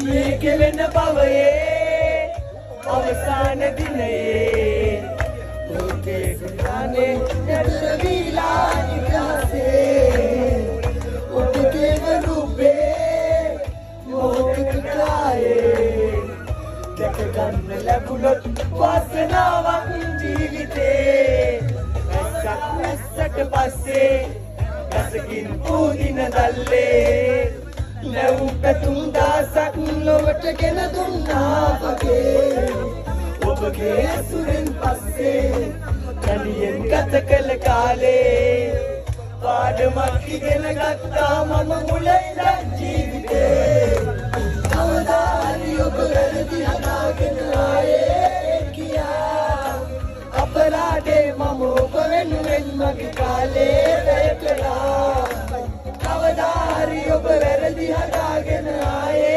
මේ කෙලෙන භවයේ අවසාන දිනයේ ඔබේ ගානේ යටවිලා නිකසේ ඔබගේ රූපේ මොහොතක කායේ දැක ගන්න ලැබුණොත් වාසනාවක් ජීවිතේ ඇසට පස්සේ ඇසකින් පූදින දල්ලේ නැව් පැතුම් දාසක් ලොවට ගෙන දුන්නා වගේ ඔබගේ ඇසුරෙන් පස්සේ තනියෙන් ගත කළ කාලේ පාඩමක් ඉගෙන ගත්තා මම මුල ඉඳන් ජීවිතේ කවදා හරි ඔබ වැරදි හදාගෙන ආයේ කියා අපරාධේ මම ඔබ වෙනුවෙන් මගේ කාලේ වැය කළා කවදා හරි ඔබ වැරදි හදාගෙන ආයේ